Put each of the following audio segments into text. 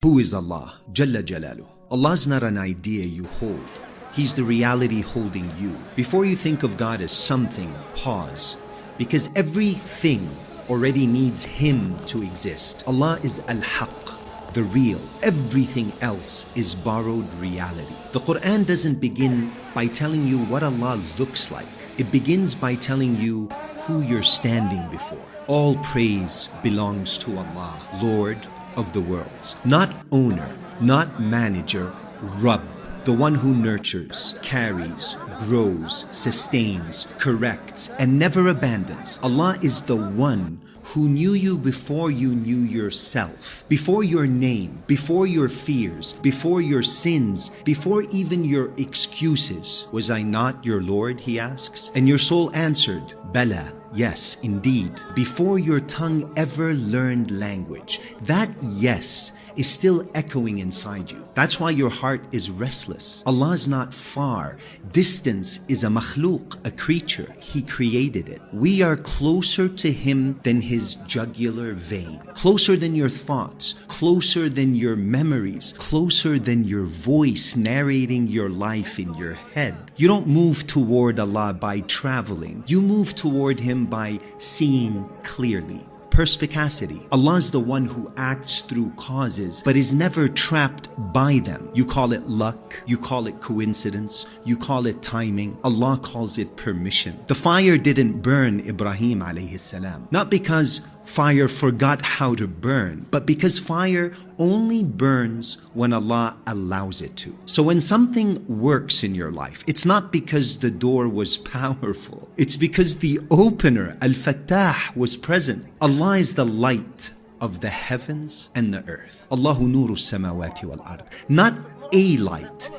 Who is Allah? Jalla Jalaluh. Allah is not an idea you hold. He's the reality holding you. Before you think of God as something, pause. Because everything already needs Him to exist. Allah is Al-Haq, the real. Everything else is borrowed reality. The Quran doesn't begin by telling you what Allah looks like. It begins by telling you who you're standing before. All praise belongs to Allah, Lord of the worlds. Not owner, not manager, Rabb, the one who nurtures, carries, grows, sustains, corrects, and never abandons. Allah is the one who knew you before you knew yourself, before your name, before your fears, before your sins, before even your excuses. Was I not your Lord, he asks? And your soul answered, Bala, yes, indeed. Before your tongue ever learned language, that yes is still echoing inside you. That's why your heart is restless. Allah is not far. Distance is a makhluk, a creature. He created it. We are closer to Him than His jugular vein, closer than your thoughts, closer than your memories, closer than your voice narrating your life in your head. You don't move toward Allah by traveling. You move toward Him by seeing clearly. Perspicacity. Allah is the one who acts through causes but is never trapped by them. You call it luck, you call it coincidence, you call it timing. Allah calls it permission. The fire didn't burn Ibrahim alayhi salam, not because fire forgot how to burn, but because fire only burns when Allah allows it to. So when something works in your life, it's not because the door was powerful. It's because the opener, Al-Fattah, was present. Allah is the light of the heavens and the earth. Allahu nuru samawati wal ard. Not a light,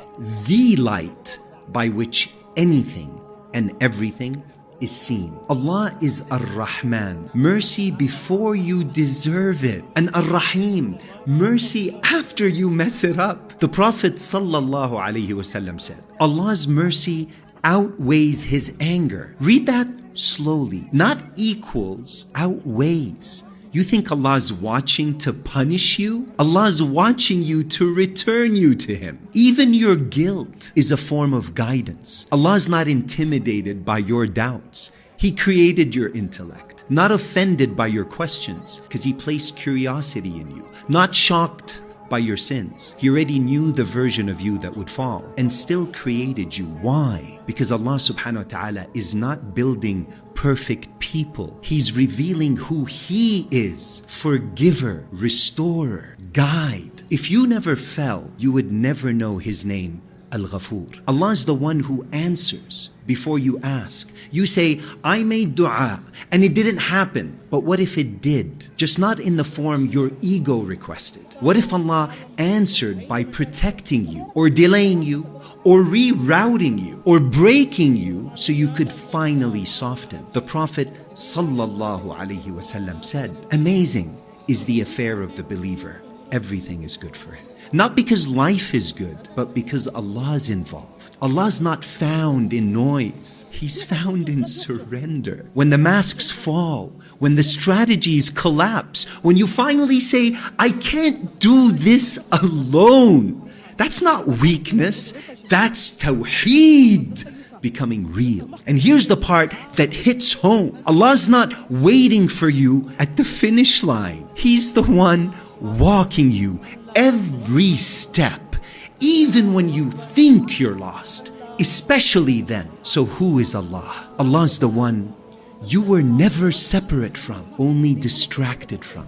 the light by which anything and everything is seen. Allah is Ar-Rahman, mercy before you deserve it, and Ar-Rahim, mercy after you mess it up. The Prophet sallallahu alaihi wasallam said, Allah's mercy outweighs His anger. Read that slowly. Not equals, outweighs. You think Allah is watching to punish you? Allah is watching you to return you to Him. Even your guilt is a form of guidance. Allah is not intimidated by your doubts. He created your intellect. Not offended by your questions, because He placed curiosity in you. Not shocked by your sins. He already knew the version of you that would fall and still created you. Why? Because Allah subhanahu wa ta'ala is not building perfect people. He's revealing who He is. Forgiver, restorer, guide. If you never fell, you would never know His name, Al-Ghafur. Allah is the one who answers before you ask. You say, I made dua and it didn't happen. But what if it did? Just not in the form your ego requested. What if Allah answered by protecting you or delaying you or rerouting you or breaking you so you could finally soften? The Prophet sallallahu alaihi wasallam said, amazing is the affair of the believer. Everything is good for him. Not because life is good, but because Allah is involved. Allah is not found in noise. He's found in surrender. When the masks fall, when the strategies collapse, when you finally say, I can't do this alone. That's not weakness. That's Tawheed becoming real. And here's the part that hits home. Allah's not waiting for you at the finish line. He's the one walking you every step, even when you think you're lost, especially then. So who is Allah? Allah is the one you were never separate from, only distracted from.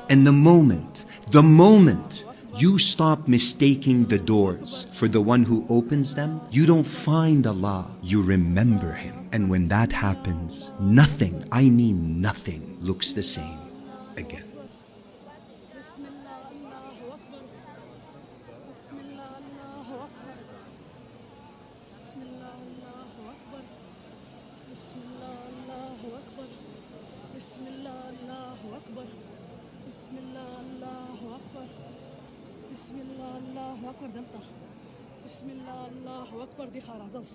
And the moment you stop mistaking the doors for the one who opens them, you don't find Allah, you remember Him. And when that happens, nothing, I mean nothing, looks the same again. بسم الله الله أكبر دلتا بسم الله الله أكبر دي خارع زوس